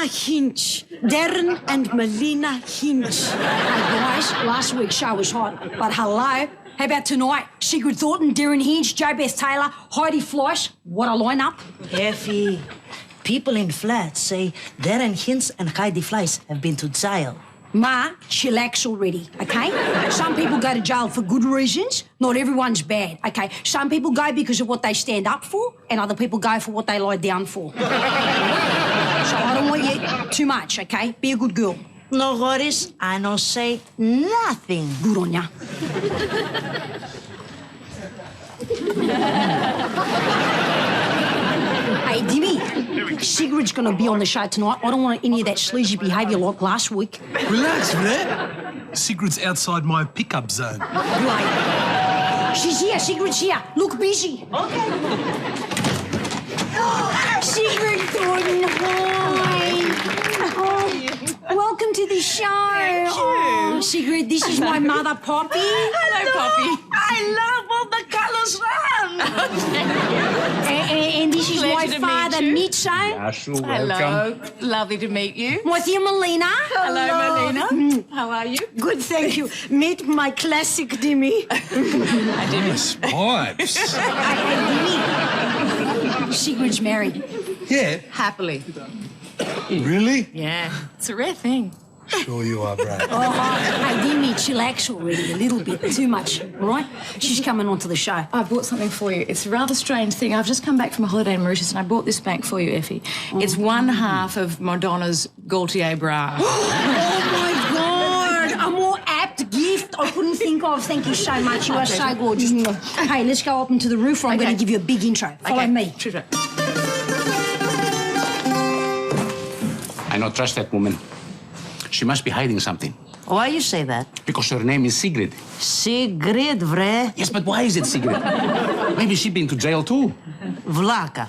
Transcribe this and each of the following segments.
Melina Hinch. Derryn and Melina Hinch. Hey, guys, last week's show was hot, but hello. How about tonight? Sigrid Thornton, Derryn Hinch, Beth Taylor, Heidi Fleiss. What a lineup. Effie, people in flats say Derryn Hinch and Heidi Fleiss have been to jail. Ma, chillax already, okay? Some people go to jail for good reasons. Not everyone's bad, okay? Some people go because of what they stand up for, and other people go for what they lie down for. So I don't want you too much, okay? Be a good girl. No worries, I don't say nothing. Good on ya. Hey, Dimi, Sigrid's gonna be on the show tonight. I don't want any of that sleazy behaviour like last week. Relax, Brett. Sigrid's outside my pickup zone. Right. She's here, Sigrid's here. Look busy. Okay. Sigrid Thornton, hi. Oh, welcome to the show. Thank you. Oh, Sigrid, this is my mother, Poppy. Hello, Poppy. I love all the colours And this is my Pleasure to meet father, you. Mitso. Hello. Lovely to meet you. My dear Melina. Hello, Melina. How are you? Good, thank you. Meet my classic Dimi. Nice pipes. Dimi. Sigrid's married. Yeah. Happily. Really? Yeah. It's a rare thing. Sure you are, Brad. Oh, hey, Dimi, chillax already a little bit. Too much, all right? She's coming onto the show. I bought something for you. It's a rather strange thing. I've just come back from a holiday in Mauritius and I bought this bank for you, Effie. It's one half of Madonna's Gaultier bra. Oh, my God. A more apt gift I couldn't think of. Thank you so much. You are so gorgeous. Hey, let's go up into the roof or I'm going to give you a big intro. Follow me. True. I don't trust that woman. She must be hiding something. Why you say that? Because her name is Sigrid. Sigrid, vre. Yes, but why is it Sigrid? Maybe she's been to jail too. Vlaka.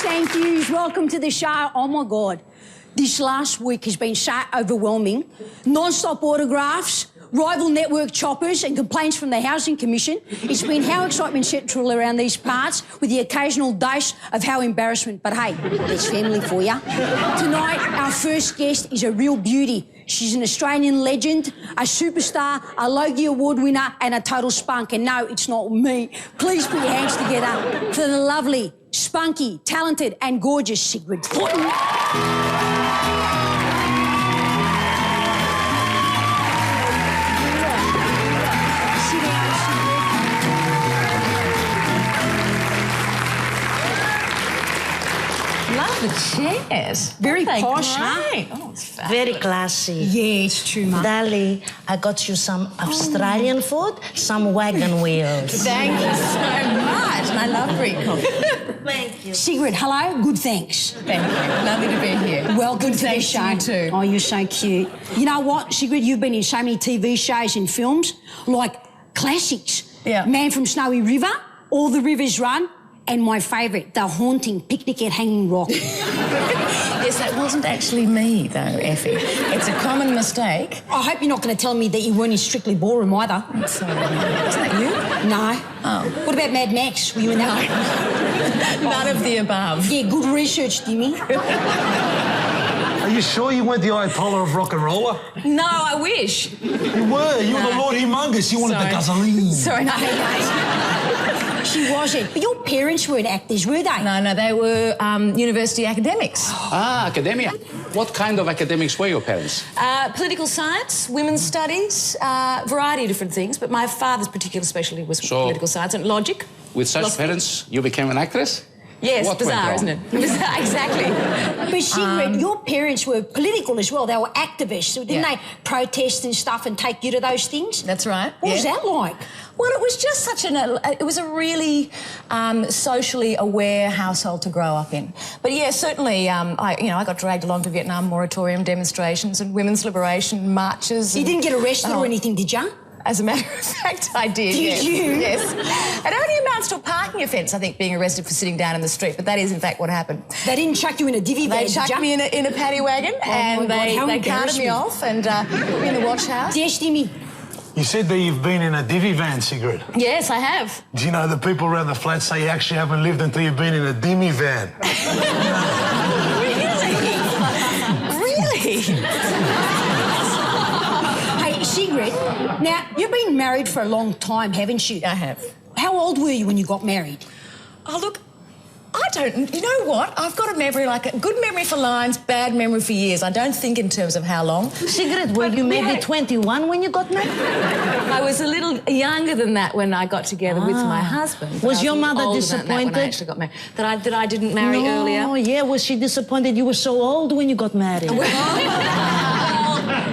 Thank yous. Welcome to the show. Oh, my God. This last week has been so overwhelming. Non-stop autographs, rival network choppers and complaints from the Housing Commission. It's been how excitement central around these parts with the occasional dose of how embarrassment. But hey, there's family for you. Tonight, our first guest is a real beauty. She's an Australian legend, a superstar, a Logie Award winner and a total spunk. And no, it's not me. Please put your hands together for the lovely, spunky, talented and gorgeous Sigrid Thornton. Love the chairs. Very Aren't they posh, great? huh? Oh, it's fabulous. Very classy. Yeah, it's true, Mum. Dali, I got you some Australian food, some wagon wheels. Thank you so much. And I love Greek coffee. Thank you. Sigrid, hello. Good, thanks. Thank you. Lovely to be here. Welcome to the Thanks show. to you too. Oh, you're so cute. You know what, Sigrid? You've been in so many TV shows and films, like classics. Yeah. Man from Snowy River, All the Rivers Run, and my favourite, The Haunting, Picnic at Hanging Rock. Yes, that wasn't actually me, though, Effie. It's a common mistake. I hope you're not going to tell me that you weren't in Strictly Ballroom either. I'm sorry. Isn't that you? No. Oh. What about Mad Max? Were you in that? None of the above. Yeah, good research, Dimi. Are you sure you weren't the Ayatollah of rock and roller? No, I wish. You were. You were the Lord Humongous. You wanted the gasoline. Sorry, no. She wasn't. But your parents weren't actors, were they? No, they were university academics. Ah, academia. What kind of academics were your parents? Political science, women's studies, variety of different things, but my father's particular specialty was political science and logic. With such philosophy. parents, you became an actress? Yes, What went bizarre, wrong? isn't it? Bizarre, exactly. But Sigrid, your parents were political as well. They were activists. So didn't they protest and stuff and take you to those things? That's right. What was that like? Well, it was just such it was a really socially aware household to grow up in. But yeah, certainly, I got dragged along to Vietnam moratorium demonstrations and women's liberation marches. You didn't get arrested or anything, did you? As a matter of fact, I did. Did you? Yes. It only amounts to a parking offence, I think, being arrested for sitting down in the street, but that is, in fact, what happened. They didn't chuck you in a divvy van, They chucked me in a paddy wagon and they carted me off and put me in the watch house. Yes, Dimi. You said that you've been in a divvy van, Sigrid. Yes, I have. Do you know the people around the flat say you actually haven't lived until you've been in a Dimi van? Really? Hey, Sigrid, now, you've been married for a long time, haven't you? I have. How old were you when you got married? Oh, look, I don't... You know what? I've got a memory, like a good memory for lines, bad memory for years. I don't think in terms of how long. Sigrid, were you maybe 21 when you got married? I was a little younger than that when I got together with my husband. Was your mother older than disappointed? that when I actually got married. That I didn't marry earlier? Oh, yeah. Was she disappointed you were so old when you got married?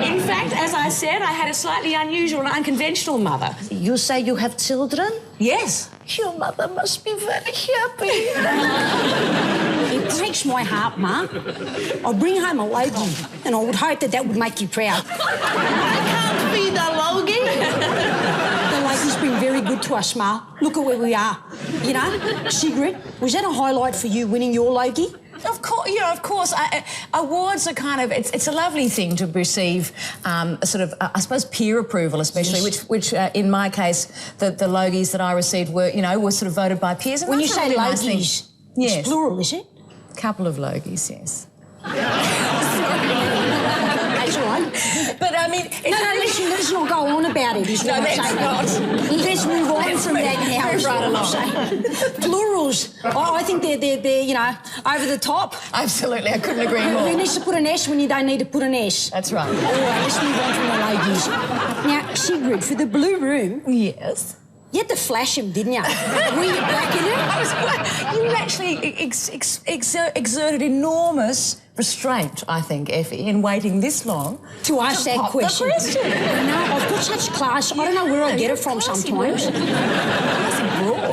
In fact, as I said, I had a slightly unusual and unconventional mother. You say you have children? Yes. Your mother must be very happy. It breaks my heart, Ma. I'll bring home a logie, and I would hope that would make you proud. I can't feed a logie. The logie's been very good to us, Ma. Look at where we are. You know, Sigrid, was that a highlight for you, winning your logie? Of course, of course. Awards are kind of... It's a lovely thing to receive a sort of, I suppose, peer approval, especially, Yes. which in my case, the logies that I received were, were sort of voted by peers. And When you that's a say really nice thing. logies, Yes. it's plural, is it? Couple of logies, yes. That's all right. But, I mean... No, let's not go on about it, is what I'm saying. Let's move on from that now. Move right along. Plurals. I think they're over the top. Absolutely, I couldn't agree Who more. needs to put an S when you don't need to put an S? That's right. All right, let's move on from the ladies. Now, Sigrid, for the blue room, Yes. you had to flash him, didn't you? Were you back in it? You actually exerted enormous restraint, I think, Effie, in waiting this long To ask that pop the question. question. No, I've got such class. I don't know where I get it from sometimes.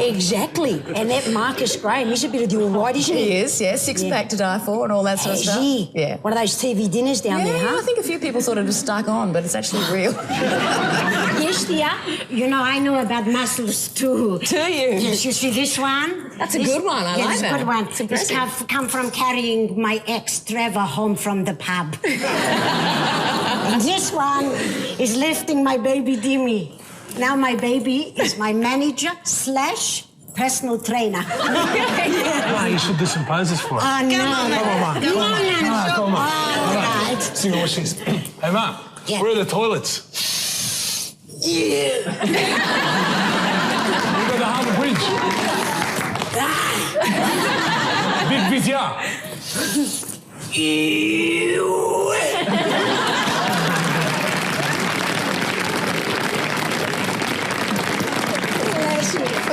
Exactly. And that Marcus Graham is a bit of the all right, isn't he? He is, yes. Six-pack to die for and all that sort of Is stuff. he? Yeah. One of those TV dinners down there, huh? I think a few people sort of just stuck on, but it's actually real. Yes, dear. You know, I know about muscles too. Do you? Yes, you see this one? That's a good one. I like it's that. a good one. It's It's impressive. come from carrying my ex Trevor home from the pub. And this one is lifting my baby Dimi. Now my baby is my manager / personal trainer. Ma, you should do some poses for us. Oh, no. Come on, Ma. Come on, Ma, come on. All right. See what she's... Hey, Ma, Yeah. where are the toilets? Yeah. We got the Harbour Bridge. Big Vizia.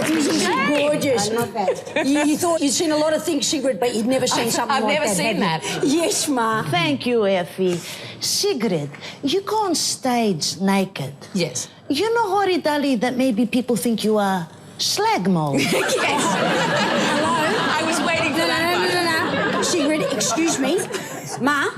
Isn't gorgeous? Not bad. You thought you'd seen a lot of things, Sigrid, but you'd never seen something I've like never that. seen have that. you? Yes, Ma. Thank you, Effie. Sigrid, you go on stage naked. Yes. You know, Horidali, that maybe people think you are slag mold. Yes. Hello? I was waiting for that. No. Sigrid, excuse me. Ma,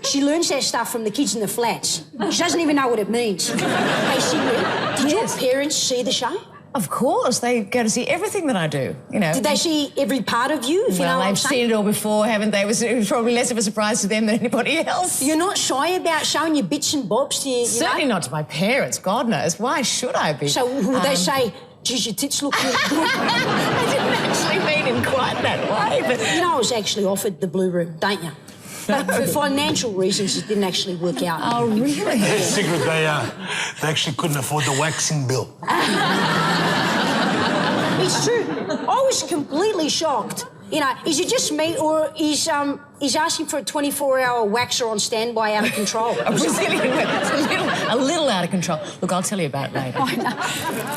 she learns that stuff from the kids in the flats. She doesn't even know what it means. Hey, Sigrid, did your parents see the show? Of course, they go to see everything that I do, Did they see every part of you, if you know Well, what I'm they've saying? seen it all before, haven't they? It was probably less of a surprise to them than anybody else. You're not shy about showing your bits and bobs to you Certainly know? not to my parents, God knows. Why should I be? So would they say, geez, your tits look really good? I didn't actually mean in quite that way, but... You know I was actually offered the blue room, don't you? But for financial reasons, it didn't actually work out. Oh, really? Sigrid, they actually couldn't afford the waxing bill. It's true. I was completely shocked. Is it just me, or is asking for a 24-hour waxer on standby out of control? It's a little out of control. Look, I'll tell you about it later.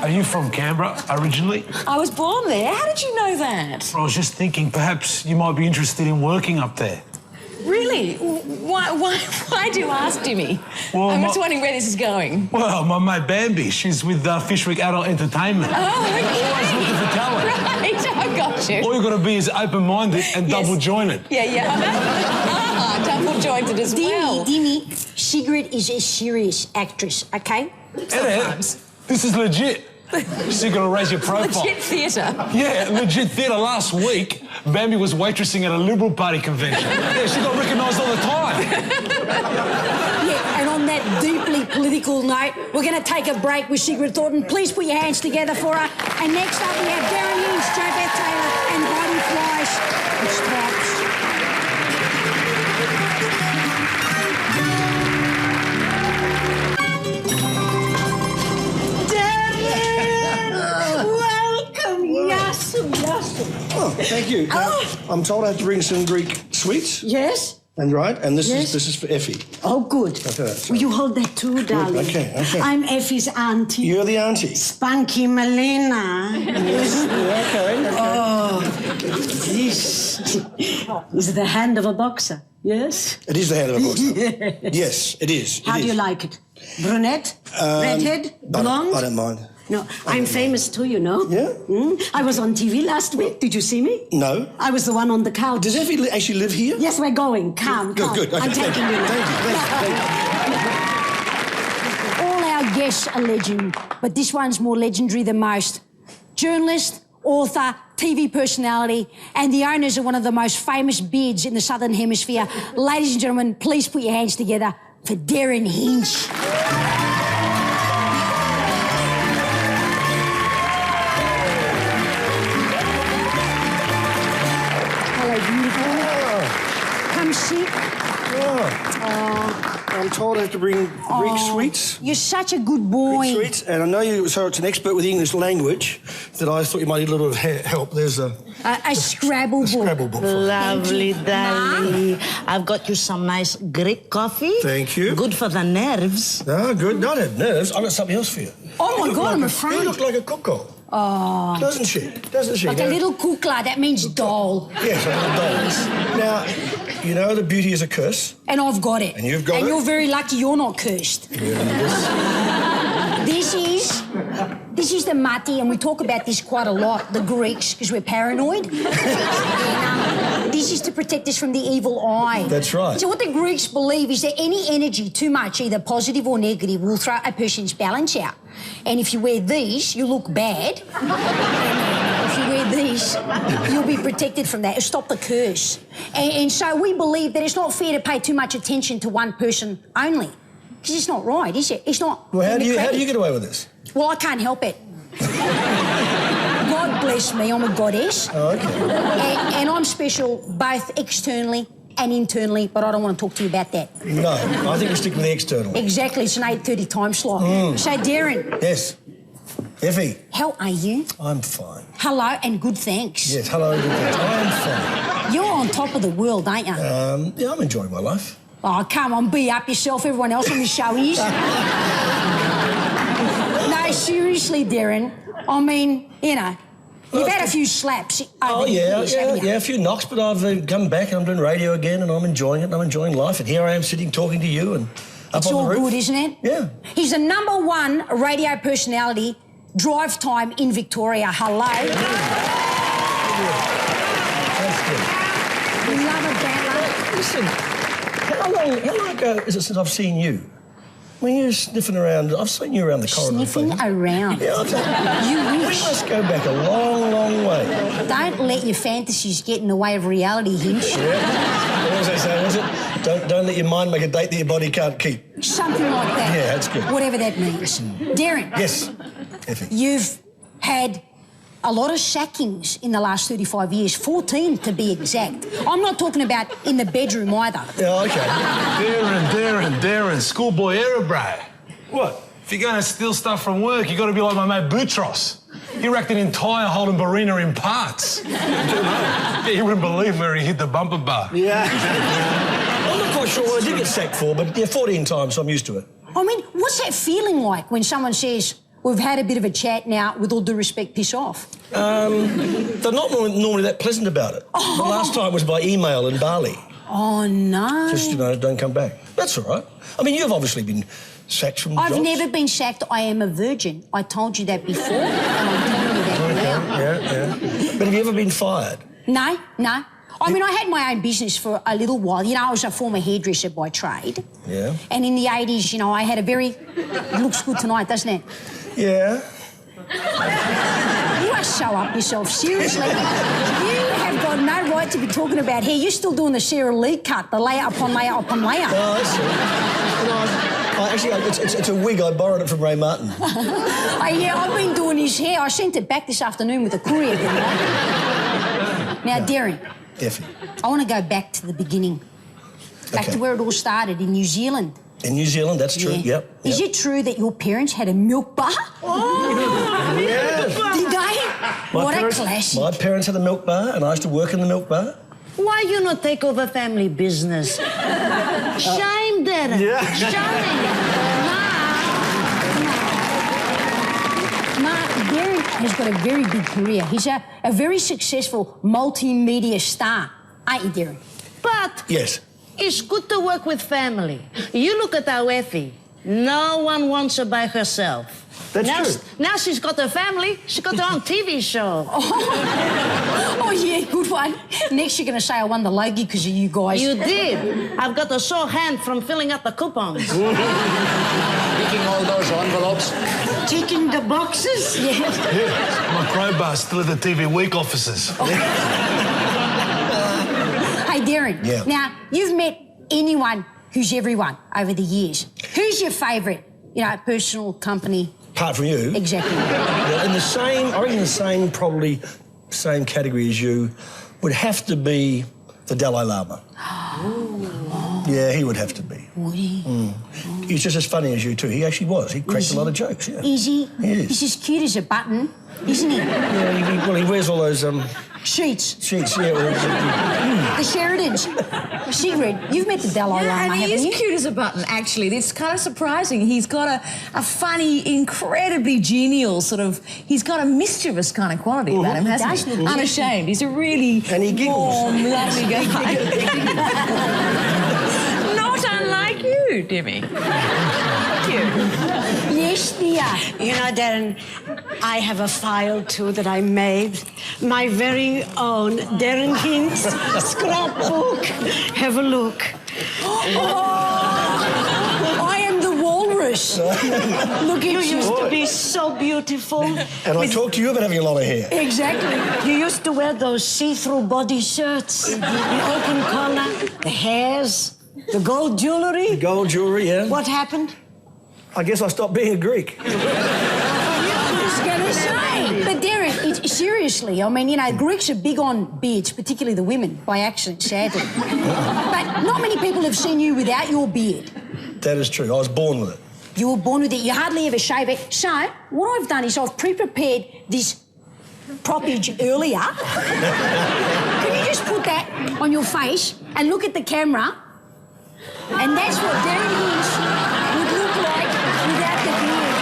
Are you from Canberra originally? I was born there. How did you know that? I was just thinking perhaps you might be interested in working up there. Really? Why do you ask, Dimi? Well, I'm my- just wondering where this is going. Well, my mate Bambi, she's with Fishwick Adult Entertainment. Oh, okay. Always looking for talent. Right, I got you. All you got to be is open-minded and Yes. double-jointed. Yeah. Double jointed as well. Dimi, Sigrid is a serious actress, okay? Sometimes. This is legit. So you got to raise your profile. Legit theatre. Yeah, legit theatre. Last week, Bambi was waitressing at a Liberal Party convention. Yeah, she got recognised all the time. Yeah, and on that deeply political note, we're going to take a break with Sigrid Thornton. Please put your hands together for her. And next up, we have Derryn Hinch, Beth Taylor, and Heidi Fleiss. It's tops. Oh, thank you. I'm told I have to bring some Greek sweets. Yes? And right, and this Yes. is for Effie. Oh, good. Okay, so- Will you hold that too, darling? Okay. I'm Effie's auntie. You're the auntie. Spunky Melina. Okay. Oh, this is the hand of a boxer. Yes? It is the hand of a boxer. Yes, it is. How do you like it? Brunette? Redhead? Blonde? I don't mind. No, I'm famous too, you know. Yeah? I was on TV last week. Did you see me? No. I was the one on the couch. Does Effie actually live here? Yes, we're going. Come. Good. Okay, I'm thank taking you. you now. Thank you. All our guests are legend, but this one's more legendary than most. Journalist, author, TV personality, and the owners of one of the most famous beards in the Southern Hemisphere. Ladies and gentlemen, please put your hands together for Derryn Hinch. Hello, beautiful. Come sit. I'm told I have to bring Greek sweets. You're such a good boy. Greek sweets, and I know you're such an expert with the English language that I thought you might need a little bit of help. There's a Scrabble book. Scrabble book. Lovely, darling. I've got you some nice Greek coffee. Thank you. Good for the nerves. Ah, good. Not have nerves. I've got something else for you. Oh, my You look God, like I'm a- afraid. You look like a cuckoo. Oh. Doesn't she? Doesn't she? Like a little kukla, that means doll. Yes, a little doll. Now, you know the beauty is a curse. And I've got it. And you've got And it. you're very lucky you're not cursed. This is the mati, and we talk about this quite a lot, the Greeks, because we're paranoid. And, this is to protect us from the evil eye. That's right. So what the Greeks believe is that any energy, too much, either positive or negative, will throw a person's balance out. And if you wear these, you look bad. And if you wear these, you'll be protected from that. It'll stop the curse. And so we believe that it's not fair to pay too much attention to one person only. Because it's not right, is it? It's not. Well, how do you democratic. get away with this? Well, I can't help it. God bless me, I'm a goddess. Oh, okay. And I'm special both externally and internally, but I don't want to talk to you about that. No, I think we stick with the external. Exactly, it's an 8:30 time slot. So, Derryn, Yes. Effie, how are you? I'm fine. Hello and good thanks. Yes, hello. Good thanks. I'm fine. You're on top of the world, aren't you? Yeah, I'm enjoying my life. Oh, come on, be up yourself. Everyone else on the show is. No, seriously, Derryn. I mean, you know, you've had a few slaps over the years, haven't you? a few knocks, but I've come back and I'm doing radio again and I'm enjoying it and I'm enjoying life. And here I am sitting talking to you and up It's on all the roof. good, isn't it? Yeah. He's the #1 radio personality, drive time in Victoria. Hello. That's good. We love a banter. Listen, how long ago is it since I've seen you? When you're sniffing around, I've seen you around the corridor. Sniffing around. Yeah, You we wish. must go back a long, long way. Don't let your fantasies get in the way of reality, Hinch. What was I saying, was it? Don't let your mind make a date that your body can't keep. Something like that. Yeah, that's good. Whatever that means. Derryn. Yes, Effie. You've had a lot of sackings in the last 35 years, 14 to be exact. I'm not talking about in the bedroom either. Yeah, okay. Derryn, schoolboy error, bro. What? If you're going to steal stuff from work, you got to be like my mate Boutros. He wrecked an entire Holden Barina in parts. Yeah, you wouldn't believe where he hit the bumper bar. Yeah. I'm not quite sure what I did get sacked for, but yeah, 14 times, so I'm used to it. I mean, what's that feeling like when someone says, we've had a bit of a chat now, with all due respect, piss off? They're not normally that pleasant about it. Oh. The last time was by email in Bali. Oh, no. Just, don't come back. That's all right. I mean, you've obviously been sacked from I've jobs. never been sacked. I am a virgin. I told you that before, and I'm giving you that now. Yeah. But have you ever been fired? No. I mean, I had my own business for a little while. You know, I was a former hairdresser by trade. Yeah. And in the 80s, you know, I had a very... It looks good tonight, doesn't it? Yeah. You must show up yourself, seriously. You have got no right to be talking about hair. You're still doing the Sarah Lee cut, the layer upon layer upon layer. No, I see. Actually, it's a wig. I borrowed it from Ray Martin. Yeah, I've been doing his hair. I sent it back this afternoon with a courier. Now, Derryn. Effie. I want to go back to the beginning. Back to where it all started, in New Zealand. In New Zealand, that's true, yep. Is it true that your parents had a milk bar? Oh, yeah. Did they? What a classic. My parents had a milk bar, and I used to work in the milk bar. Why you not take over family business? Shame, Derryn. Yeah. Shame. Ma, Derryn has got a very big career. He's a very successful multimedia star, aren't you, Derryn? But Yes. it's good to work with family. You look at our Effie. No one wants her by herself. That's true. Now she's got her family. She's got her own TV show. Oh, yeah, good one. Next you're going to say I won the Logie because of you guys. You did. I've got a sore hand from filling out the coupons. Picking all those envelopes. Ticking the boxes? Yeah. My crowbar's still at the TV Week offices. Hey, Derryn. Yeah. Now, you've met anyone who's everyone over the years. Who's your favourite, you know, personal company? Apart from you. Exactly. Yeah, in the same, I reckon the same, probably same category as you, would have to be the Dalai Lama. Yeah, he would have to be. Would he? He's just as funny as you too. He actually was. He cracked a lot of jokes, yeah. Is he? He is. He's as cute as a button, isn't he? Yeah, he wears all those Sheets. sheets, yeah. The Sheridans. Sigrid, you've met the Dalai Lama, and he haven't is you? cute as a button, actually. It's kind of surprising. He's got a funny, incredibly genial sort of... He's got a mischievous kind of quality about him, hasn't does he? look Unashamed. He's a really And he giggles. warm, lovely guy. Not unlike you, Dimi. Thank you. Yes, dear. You know, Derryn, I have a file too that I made. My very own Derryn Hinch scrapbook. Have a look. I am the walrus. Look You at used you. to be so beautiful. And I talked to you about having a lot of hair. Exactly. You used to wear those see-through body shirts, the open collar, the hairs, the gold jewelry. Gold jewellery, yeah. What happened? I guess I stopped being a Greek. I was going to say. But Derryn, seriously, I mean, you know, Greeks are big on beards, particularly the women, by accident, sadly. But not many people have seen you without your beard. That is true. I was born with it. You were born with it. You hardly ever shave it. So what I've done is I've pre-prepared this proppage earlier. Can you just put that on your face and look at the camera? And that's what Derryn Hinch would look like without the beard.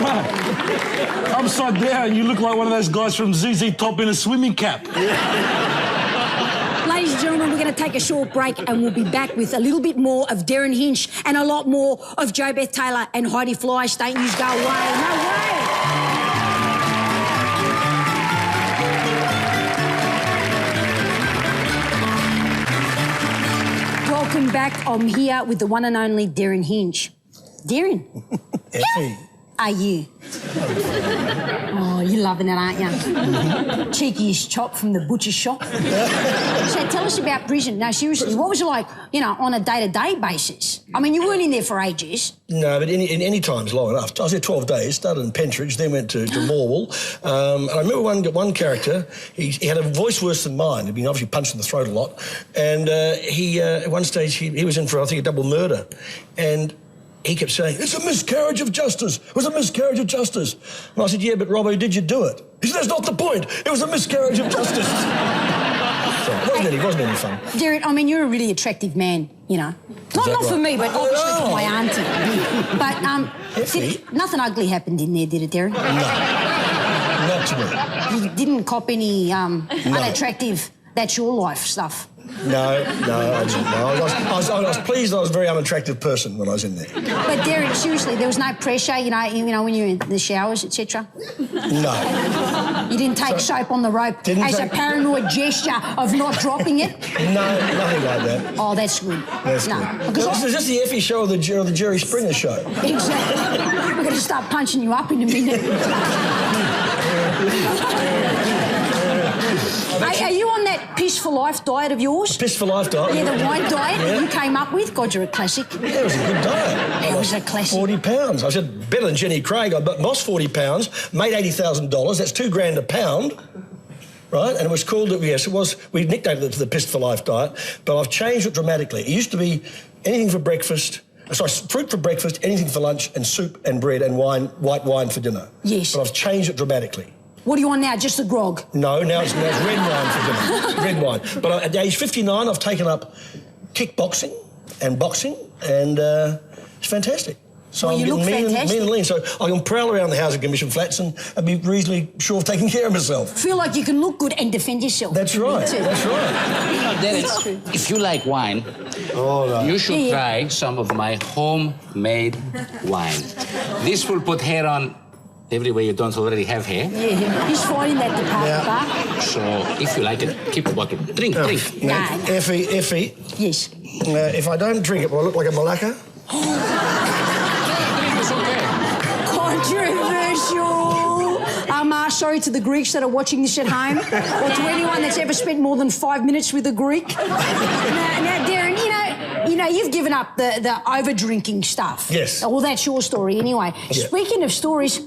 Right. Upside down, you look like one of those guys from ZZ Top in a swimming cap. Ladies and gentlemen, we're going to take a short break and we'll be back with a little bit more of Derryn Hinch and a lot more of Beth Taylor and Heidi Fleiss. Don't you go away. No way. Welcome back. I'm here with the one and only Derryn Hinch. Derryn, Effie. are you? Oh, you're loving it, aren't you? Cheekiest chop from the butcher shop. So tell us about prison. No, seriously, what was it like, you know, on a day-to-day basis? I mean, you weren't in there for ages. No, but in any time's long enough. I was there 12 days, started in Pentridge, then went to Morwell. And I remember one character, he had a voice worse than mine. He'd been obviously punched in the throat a lot. And at one stage, he was in for, I think, a double murder. And he kept saying, "It's a miscarriage of justice. It was a miscarriage of justice." And I said, "Yeah, but Robbo, did you do it?" He said, "That's not the point. It was a miscarriage of justice." So it wasn't any fun. Derryn, I mean, you're a really attractive man, you know. Not for me, but obviously for my auntie. But nothing ugly happened in there, did it, Derryn? No, not to me. You didn't cop any unattractive, that's your life stuff? No, I didn't. No, I was pleased I was a very unattractive person when I was in there. But Derryn, seriously, there was no pressure, you know, when you're in the showers, etc. No. You didn't take soap on the rope as a paranoid gesture of not dropping it? No, nothing like that. Oh, that's good. That's good. Is this the Effie show or the Jerry Springer show? Exactly. We're going to start punching you up in a minute. Hey, are you on that Piss for Life diet of yours? Piss for Life diet? Yeah, the wine diet that you came up with? God, you're a classic. Yeah, it was a good diet. It was a classic. 40 pounds. I said, better than Jenny Craig. I lost 40 pounds, made $80,000. That's $2,000 a pound. Right? And it was called, yes, it was, we nicknamed it the Piss for Life diet, but I've changed it dramatically. It used to be anything for breakfast, fruit for breakfast, anything for lunch, and soup and bread and wine, white wine for dinner. Yes. But I've changed it dramatically. What are you on now, just the grog? No, now it's red wine for dinner. Red wine. But at age 59, I've taken up kickboxing and boxing, and it's fantastic. So well, I'm you look getting fantastic. mean and lean. So I can prowl around the housing commission flats and be reasonably sure of taking care of myself. Feel like you can look good and defend yourself. That's right. That's right. You know, Derryn, if you like wine, you should try some of my homemade wine. This will put hair on everywhere you don't already have hair. Yeah, he's finding that department. So if you like it, keep the bottle. Drink. Nah. Effie. Yes. If I don't drink it, will I look like a Malacca? Controversial. Sorry to the Greeks that are watching this at home, or to anyone that's ever spent more than 5 minutes with a Greek. Now, Derryn, you know, you've given up the over-drinking stuff. Yes. Well, that's your story anyway. Yeah. Speaking of stories,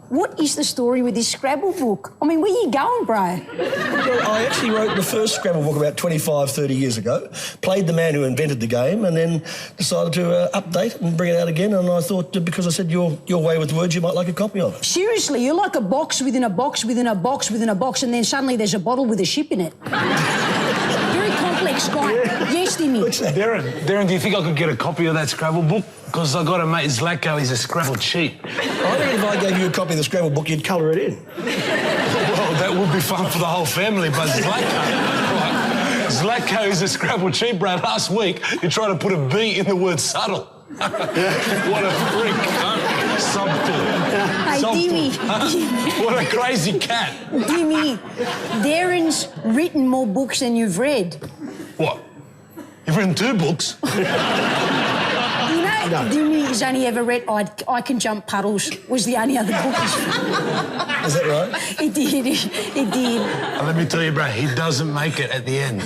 what is the story with this Scrabble book? I mean, where you going, bro? Well, I actually wrote the first Scrabble book about 25, 30 years ago, played the man who invented the game, and then decided to update it and bring it out again. And I thought, because I said your way with words, you might like a copy of it. Seriously, you're like a box within a box within a box within a box, and then suddenly there's a bottle with a ship in it. Very complex guy. Yeah. Yes, Dimi. Derryn, do you think I could get a copy of that Scrabble book? Because I got a mate, Zlatko, he's a Scrabble cheat. I reckon if I gave you a copy of the Scrabble book, you'd colour it in. Well, that would be fun for the whole family, but Zlatko is a Scrabble cheat, Brad. Last week, you tried to put a B in the word subtle. What a freak, huh? Subtle. Dimi. What a crazy cat. Dimi, Derryn's written more books than you've read. What? You've written 2 books? You know, Dimi has only ever read I Can Jump Puddles was the only other book he's written. Is that right? It did. It did. And let me tell you, Brad, he doesn't make it at the end.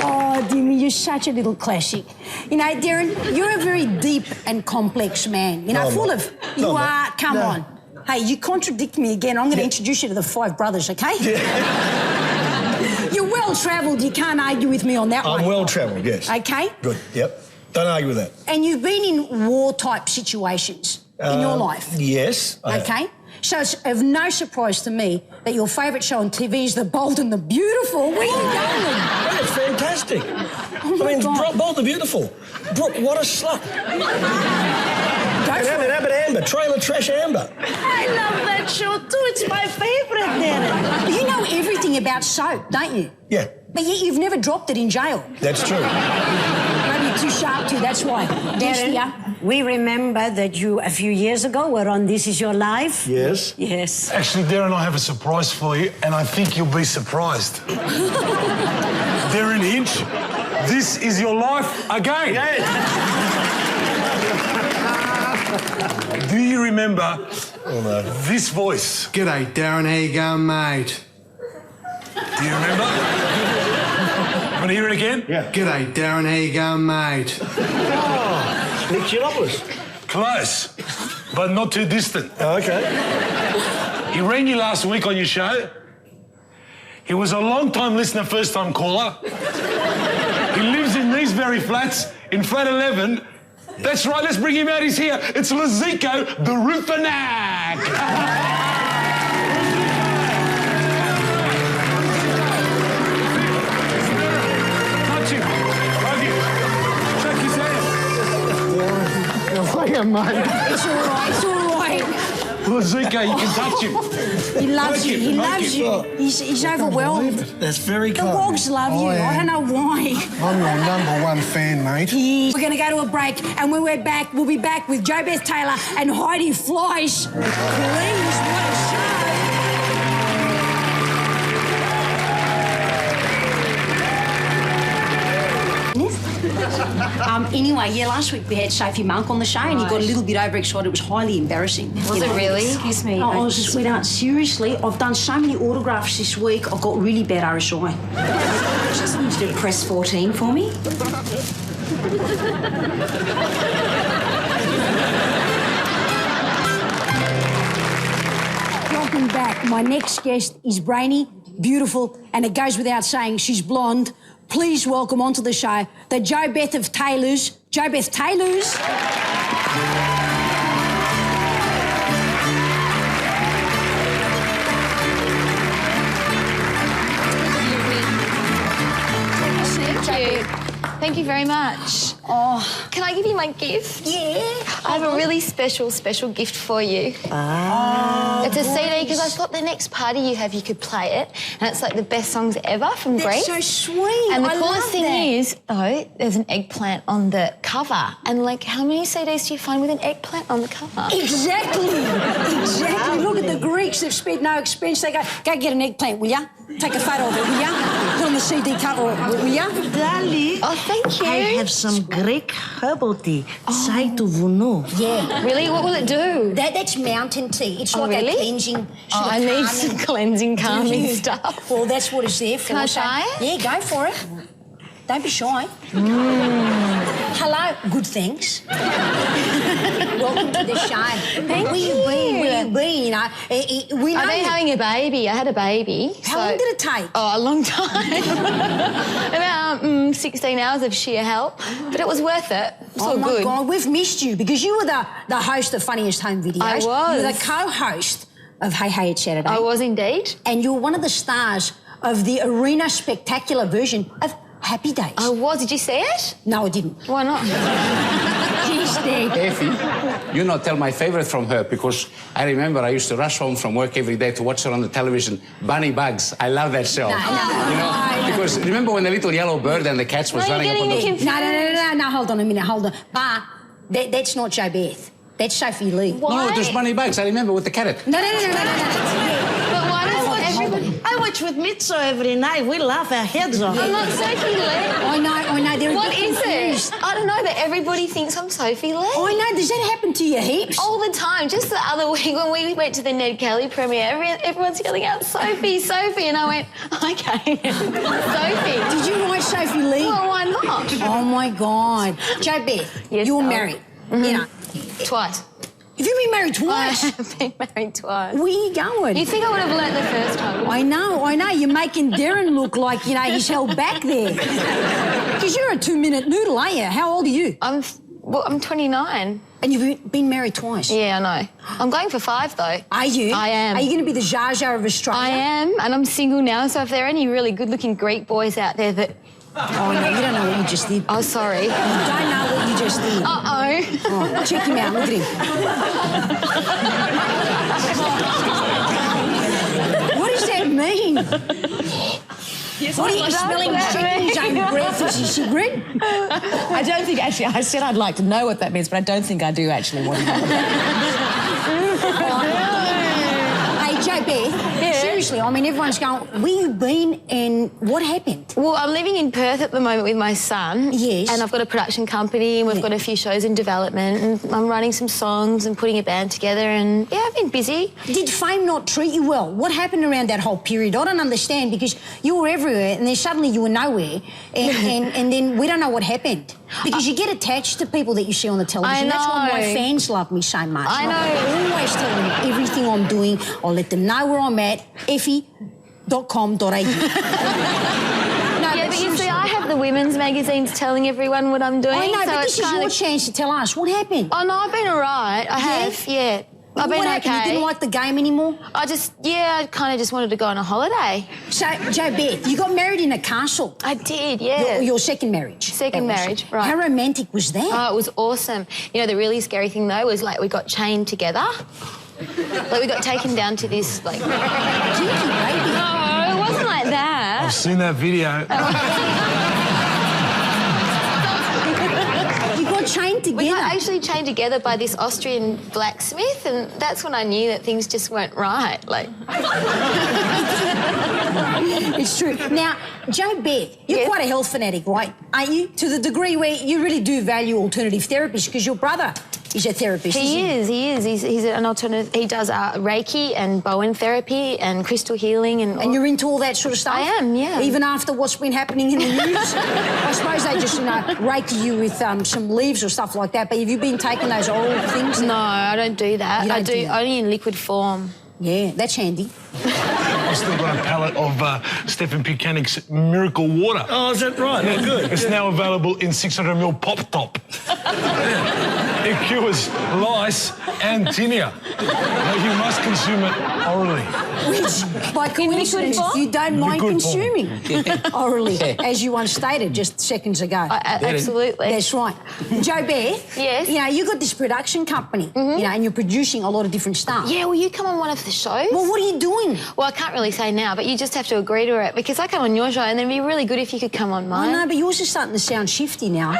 Oh, Dimi, you're such a little classic. You know, Derryn, you're a very deep and complex man. You know, full of... You are... Come on. Hey, you contradict me again. I'm going to introduce you to the 5 brothers, OK? You're well-travelled. You can't argue with me on that one. I'm well-travelled, yes. OK? Good, yep. Don't argue with that. And you've been in war-type situations in your life. Yes. OK? So it's of no surprise to me that your favourite show on TV is The Bold and the Beautiful. Where are you going? That's fantastic. Oh my God. Bold and Beautiful. Brooke, what a slut. Go for it. Abbott Amber, trailer trash Amber. I love that show too. It's my favourite, Derryn. You know everything about soap, don't you? Yeah. But yet you've never dropped it in jail. That's true. Maybe you're too sharp to, that's why. Derryn, we remember that you, a few years ago, were on This Is Your Life. Yes. Yes. Actually, Derryn, I have a surprise for you, and I think you'll be surprised. Derryn Hinch, this is your life again. Do you remember this voice? G'day, Derryn. How you going, mate? Do you remember? Want to hear it again? Yeah. G'day, Derryn. How you going, mate? Oh, Nick Giannopoulos. Close, but not too distant. Oh, OK. He rang you last week on your show. He was a long-time listener, first-time caller. He lives in these very flats, in flat 11. That's right, let's bring him out. He's here. It's Lazico, the Rufanac. Touch him. Hug him. Check his hand. How are you, mate? It's all right, it's all right. Well, Zuko, you can touch him. He loves you. He Poke loves him. you. He's overwhelmed. That's very The kind. wogs love you. I don't know why. I'm your #1 fan, mate. We're going to go to a break, and when we're back, we'll be back with Beth Taylor and Heidi Fleiss. Please, what a show. Anyway, last week we had Sophie Monk on the show and he got a little bit overexcited. It was highly embarrassing. Was it really? Excuse me. Oh, sweetheart, seriously, I've done so many autographs this week, I've got really bad RSI. Just need to do press 14 for me. Welcome back. My next guest is brainy, beautiful, and it goes without saying she's blonde. Please welcome onto the show the Beth of Taylors, Beth Taylors. Thank you very much. Oh, Can I give you my gift? yeah. I have a really special gift for you. It's a CD because I thought the next party you have, you could play it. And it's like the best songs ever from That's Greece. so sweet. And the I coolest love thing that. is, though, there's an eggplant on the cover. And, like, how many CDs do you find with an eggplant on the cover? Exactly. Look at the Greeks. They've spared no expense. They go get an eggplant, will ya? Take a photo of it, will ya? Put on the CD cover, will ya? Darling, Oh, thank you. I have some Greek herbal tea. Sai to vounou. Yeah. Really? What will it do? That's mountain tea. It's like really? a cleansing. Oh, I need some cleansing, calming you? stuff. Well, that's what it's there for. Can I So- try it? Yeah, go for it. Don't be shy. Hello, good thanks. Welcome to the show. Thank Where you been? Where you been? You know, we know I've been you- having a baby. I had a baby. How long did it take? Oh, a long time. About 16 hours of sheer help. But it was worth it. It's all my good. God, we've missed you because you were the host of Funniest Home Videos. I was. You were the co-host of Hey Hey It's Saturday. I was indeed. And you were one of the stars of the Arena Spectacular version of Happy Days. I was. Did you see it? No, I didn't. Why not? Jeez, Dad. Effie, you know, tell my favorite from her because I remember I used to rush home from work every day to watch her on the television, Bunny Bugs. I love that show. No. You know, because remember when the little yellow bird and the cats was No, running you're up on getting the... me confused. No, hold on a minute, hold on. But that's not Beth. That's Sophie Lee. What? No, it was Bunny Bugs. I remember with the carrot. No. But why does everybody... I watch with Mitzo every night. We laugh our heads off. I'm not Sophie Lee. I know. They're What is it? I don't know, but everybody thinks I'm Sophie Lee. I know. Does that happen to you heaps? All the time. Just the other week when we went to the Ned Kelly premiere, everyone's yelling out, Sophie, and I went, okay, Sophie. Did you watch Sophie Lee? Well, why not? Oh, my God. Beth, Yes, you're darling. married. You know. Twice. Have you been married I twice? have been married twice. Where are you going? You think I would have learnt the first time? I know. You're making Derryn look like, he's held back there. Because you're a 2-minute noodle, aren't you? How old are you? I'm 29. And you've been married twice? Yeah, I know. I'm going for 5, though. Are you? I am. Are you going to be the Jar Jar of Australia? I am, and I'm single now, so if there are any really good-looking Greek boys out there that... Oh, no, you don't know what you just did. Oh, sorry. You don't know what you just did. Uh-oh. Oh, check him out. Look at him. What does that mean? Yes, What are you smelling? Checking his own breath, is he, Sigrid? I don't think, actually, I said I'd like to know what that means, but I don't think I do actually want to know. Hey, Beth, seriously, everyone's going, where you been and what happened? Well, I'm living in Perth at the moment with my son. Yes. And I've got a production company and we've got a few shows in development and I'm writing some songs and putting a band together and, yeah, I've been busy. Did fame not treat you well? What happened around that whole period? I don't understand because you were everywhere and then suddenly you were nowhere and then we don't know what happened. Because you get attached to people that you see on the television. I know. That's why my fans love me so much. I know. I always tell them everything I'm doing. I'll let them know where I'm at. Effie.com.au. Yeah, but you see, I have the women's magazines telling everyone what I'm doing. I know, so but it's this is your chance to tell us. What happened? Oh, no, I've been all right. I have, yeah. I've been what okay. happened? You didn't like the game anymore? I kind of just wanted to go on a holiday. So, Beth, you got married in a castle. I did, yeah. Your second marriage. Second That was marriage, it. right. How romantic was that? Oh, it was awesome. You know, the really scary thing, though, was, like, we got chained together. Like, we got taken down to this, like... Kinky baby. No, it wasn't like that. I've seen that video. You got chained together. We got actually chained together by this Austrian blacksmith, and that's when I knew that things just weren't right. Like, It's true. Now, Jo Beth, you're quite a health fanatic, right? Aren't you? To the degree where you really do value alternative therapies, because your brother is a therapist. He is. He's an alternative. He does Reiki and Bowen therapy and crystal healing and. And you're into all that sort of stuff? I am, yeah. Even after what's been happening in the news? I suppose they just, Reiki you with some leaves or stuff like that. But have you been taking those oral things? No, I don't do that. You I don't do do that? only in liquid form. Yeah, that's handy. I've still got a pallet of Stephen Buchanan's Miracle Water. Oh, is that right? Oh, good. It's now available in 600ml Pop Top. It cures lice and tinea. But you must consume it orally. Which, by coincidence, you don't mind Liquid consuming orally, as you once stated just seconds ago. Absolutely. That's right. Jo Beth, Yes? You got this production company, and you're producing a lot of different stuff. Yeah, will you come on one of the shows? Well, what are you doing? Well, I can't really say now, but you just have to agree to it, because I come on your show, and then it'd be really good if you could come on mine. Oh, no, but yours is starting to sound shifty now.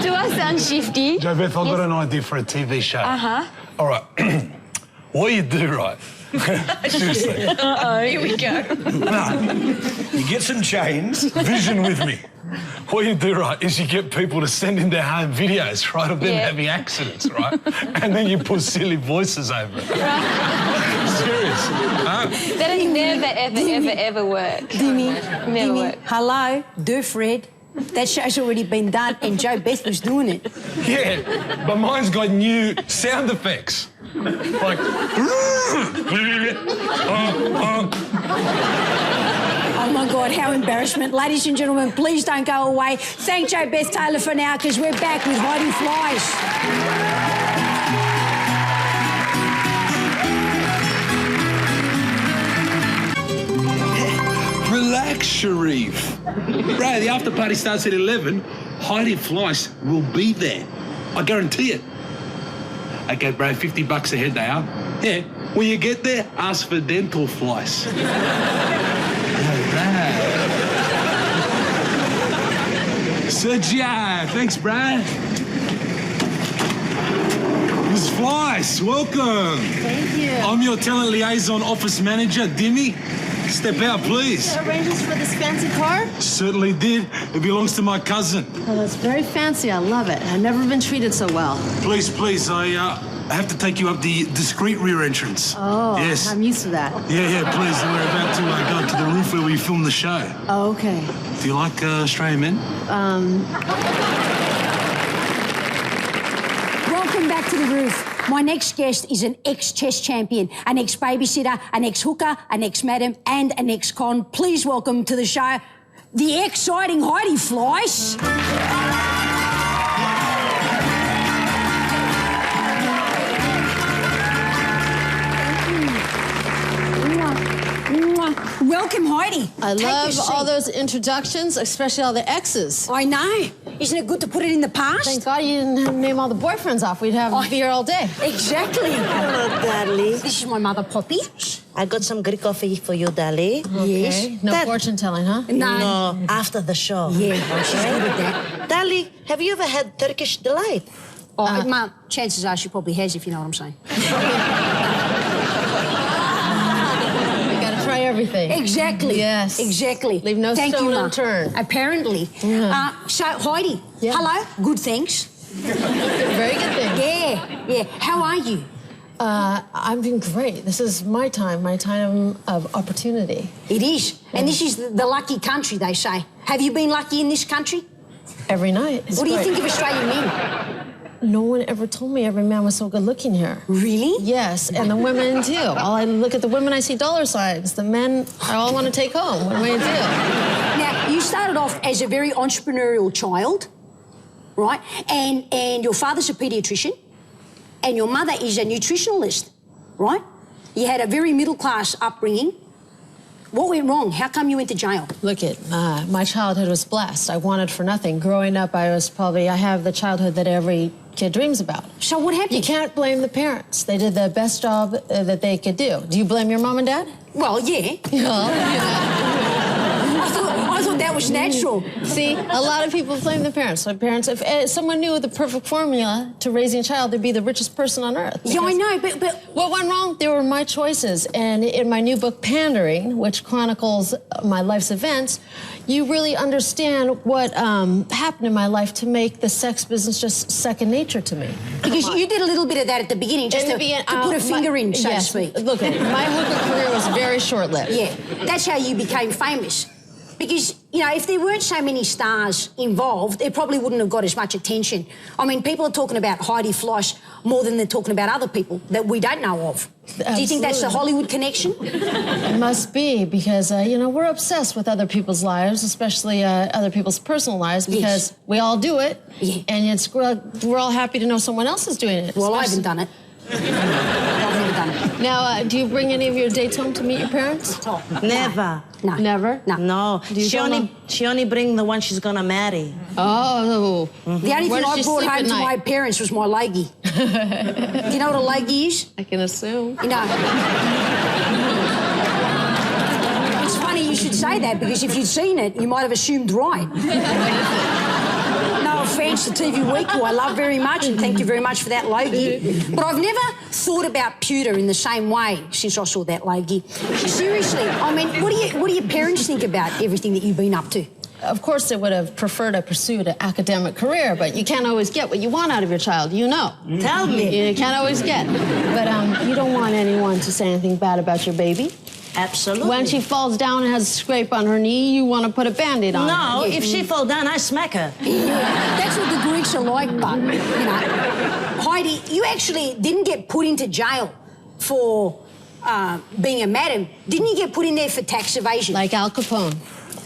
Do I sound shifty? Jo Beth, I've got an idea for a TV show. Uh-huh. All right. What you do, right? Seriously. Uh-oh, here we go. Nah, You get some chains. vision with me. What you do, right, is you get people to send in their home videos, right, of them Yeah. having accidents, right? And then you put silly voices over it. Serious. That'll never, ever work. Dimi, Never work. hello, de Fred. That show's already been done, and Jo Beth was doing it. Yeah, but mine's got new sound effects. Like... Oh, my God, how embarrassment. Ladies and gentlemen, please don't go away. Thank Jo Beth Taylor for now, because we're back with Heidi Fleiss. Relax, Sharif. Ray, the after party starts at 11. Heidi Fleiss will be there. I guarantee it. Okay, bro, $50 a head they are. Yeah, when you get there, ask for dental Fleiss. Sergio, thanks, Brad. Ms. Fleiss, welcome. Thank you. I'm your talent liaison office manager, Dimi. Step out, please. Arrangements for this fancy car? Certainly did. It belongs to my cousin. Oh, that's very fancy. I love it. I've never been treated so well. Please, I have to take you up the discreet rear entrance. Oh, yes. I'm used to that. Yeah, please. We're about to go to the roof where we film the show. Oh, okay. Do you like Australian men? Welcome back to the roof. My next guest is an ex-chess champion, an ex-babysitter, an ex-hooker, an ex-madam, and an ex-con. Please welcome to the show the exciting Heidi Fleiss. Welcome, Heidi. I Take your love seat. all those introductions, especially all the exes. I know. Isn't it good to put it in the past? Thank God you didn't name all the boyfriends off. We'd have be here all day. Exactly. Hello, darling. This is my mother, Poppy. I got some Greek coffee for you, darling. Okay. No fortune telling, huh? No, after the show. Yeah, she's good at that. Darling, have you ever had Turkish delight? Oh, Mum, chances are she probably has, if you know what I'm saying. You gotta try everything. Exactly. Yes. Exactly. Leave no Thank stone you, Ma. unturned. Apparently. Yeah. So, Heidi, Yeah. hello. Good, thanks. Very good thing. Yeah. How are you? I'm doing great. This is my time of opportunity. It is. And this is the lucky country, they say. Have you been lucky in this country? Every night. It's What do you great. think of Australian men? No one ever told me every man was so good looking here. Really? Yes, and the women too. All I look at the women, I see dollar signs. The men, I all want to take home. What am I going to do? Now, you started off as a very entrepreneurial child, right? And your father's a paediatrician, and your mother is a nutritionalist, right? You had a very middle-class upbringing. What went wrong? How come you went to jail? Look at my childhood was blessed. I wanted for nothing. Growing up, I have the childhood that every kid dreams about. So what happened? You can't blame the parents. They did the best job that they could do. Do you blame your mom and dad? Well, yeah. I thought that was natural. See, a lot of people blame the parents. So parents, if someone knew the perfect formula to raising a child, they'd be the richest person on earth. Yeah, I know, but what went wrong? They were my choices. And in my new book, Pandering, which chronicles my life's events, you really understand what happened in my life to make the sex business just second nature to me. Because you did a little bit of that at the beginning, just to put a finger in, so to speak. Look, my hooker career was very short-lived. Yeah, that's how you became famous. Because, you know, if there weren't so many stars involved, it probably wouldn't have got as much attention. I mean, people are talking about Heidi Fleiss more than they're talking about other people that we don't know of. Absolutely. Do you think that's the Hollywood connection? It must be, because, you know, we're obsessed with other people's lives, especially other people's personal lives, because we all do it, and we're all happy to know someone else is doing it. Well, I haven't done it. I've never done it. Now, do you bring any of your dates home to meet your parents? Never. No. Never? No. She only bring the one she's gonna marry. Oh. The only thing I brought home to my parents was my leggy. Do you know what a leggy is? I can assume. You know. It's funny you should say that, because if you'd seen it, you might have assumed right. No offence to TV Week, who I love very much, and thank you very much for that leggy. But I've never thought about pewter in the same way since I saw that leggy. Seriously, I mean, what do your parents think about everything that you've been up to? Of course, they would have preferred to pursue an academic career, but you can't always get what you want out of your child, you know. Tell me. You can't always get. But you don't want anyone to say anything bad about your baby. Absolutely. When she falls down and has a scrape on her knee, you want to put a Band-Aid on her. No, if she fall down, I smack her. Yeah, that's what the Greeks are like, but, you know. Heidi, you actually didn't get put into jail for being a madam. Didn't you get put in there for tax evasion? Like Al Capone.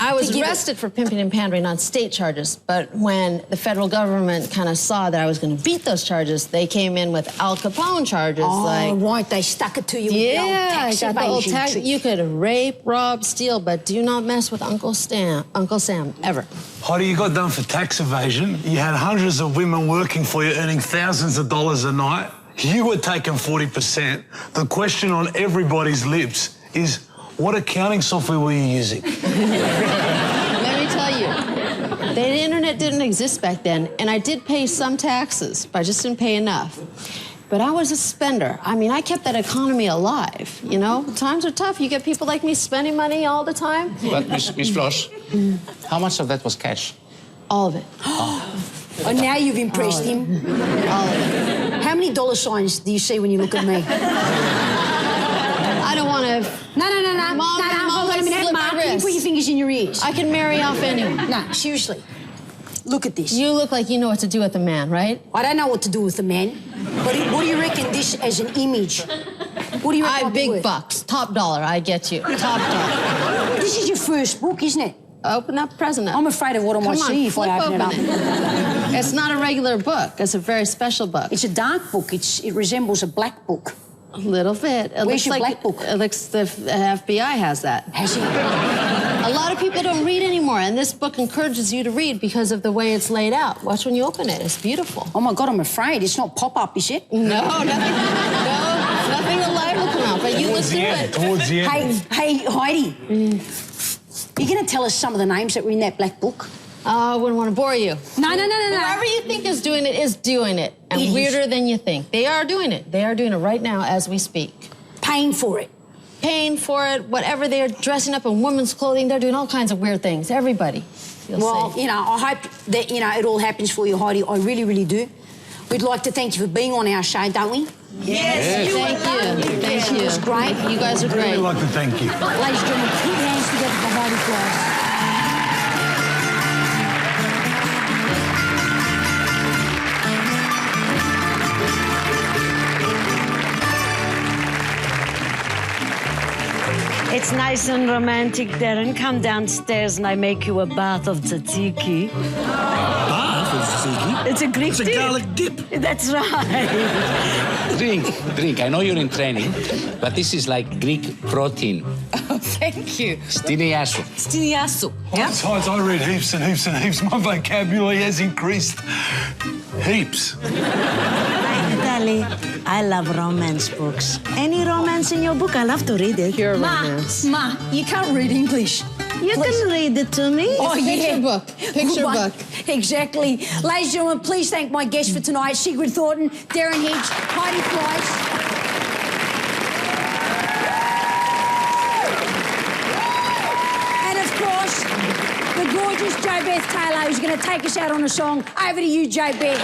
I was arrested for pimping and pandering on state charges, but when the federal government kind of saw that I was going to beat those charges, they came in with Al Capone charges. Oh, right, they stuck it to you with the old tax evasion. You could rape, rob, steal, but do not mess with Uncle Sam, ever. Heidi, you got done for tax evasion. You had hundreds of women working for you, earning thousands of dollars a night. You were taking 40%. The question on everybody's lips is, what accounting software were you using? Let me tell you, the internet didn't exist back then, and I did pay some taxes, but I just didn't pay enough. But I was a spender. I mean, I kept that economy alive, you know? Times are tough. You get people like me spending money all the time. But, Miss Floss, how much of that was cash? All of it. Oh, now you've impressed him. All of it. How many dollar signs do you see when you look at me? I don't want to... No. Mom, Hold on a minute, Mark. Can you put your fingers in your ears? I can marry off anyone. No, seriously. Look at this. You look like you know what to do with a man, right? I don't know what to do with a man. But what do you reckon this as an image? What do you reckon? Big bucks. Top dollar. I get you. Top dollar. This is your first book, isn't it? Open up, present it. I'm afraid of what I might see if I open it up. It's not a regular book. It's a very special book. It's a dark book. It resembles a black book. A little bit. Where's your black book? It looks the FBI has that. Has it? A lot of people don't read anymore, and this book encourages you to read because of the way it's laid out. Watch when you open it. It's beautiful. Oh, my God, I'm afraid. It's not pop-up, is it? No, nothing alive will come out, but you look through it. Towards the end. Hey, Heidi. You're going to tell us some of the names that were in that black book? I wouldn't want to bore you. No. Whoever you think is doing it is doing it. And weirder than you think. They are doing it. They are doing it right now as we speak. Paying for it. Paying for it, whatever they're dressing up in women's clothing, they're doing all kinds of weird things. Everybody. Well, you know, I hope that, you know, it all happens for you, Heidi. I really, really do. We'd like to thank you for being on our show, don't we? Yes. Thank you. It was great. You guys are great. I'd really like to thank you. Ladies and gentlemen, put hands together for Heidi Fleiss. It's nice and romantic, Derryn. Come downstairs and I make you a bath of tzatziki. Bath? Ziggy. It's a Greek It's a dip. garlic dip. That's right. Drink. I know you're in training, but this is like Greek protein. Oh, thank you. Stiliasu. Stiliasu. Besides, I read heaps and heaps and heaps. My vocabulary has increased. Heaps. Natalie, I love romance books. Any romance in your book, I love to read it. Pure Ma, romance. Ma, you can't read English. You can read it to me. Oh, Picture book. Picture Good one. book. Exactly. Ladies and gentlemen, please thank my guests for tonight, Sigrid Thornton, Derryn Hinch, Heidi Fleiss. And of course, the gorgeous Jo Beth Taylor, who's going to take us out on a song. Over to you, Jo Beth.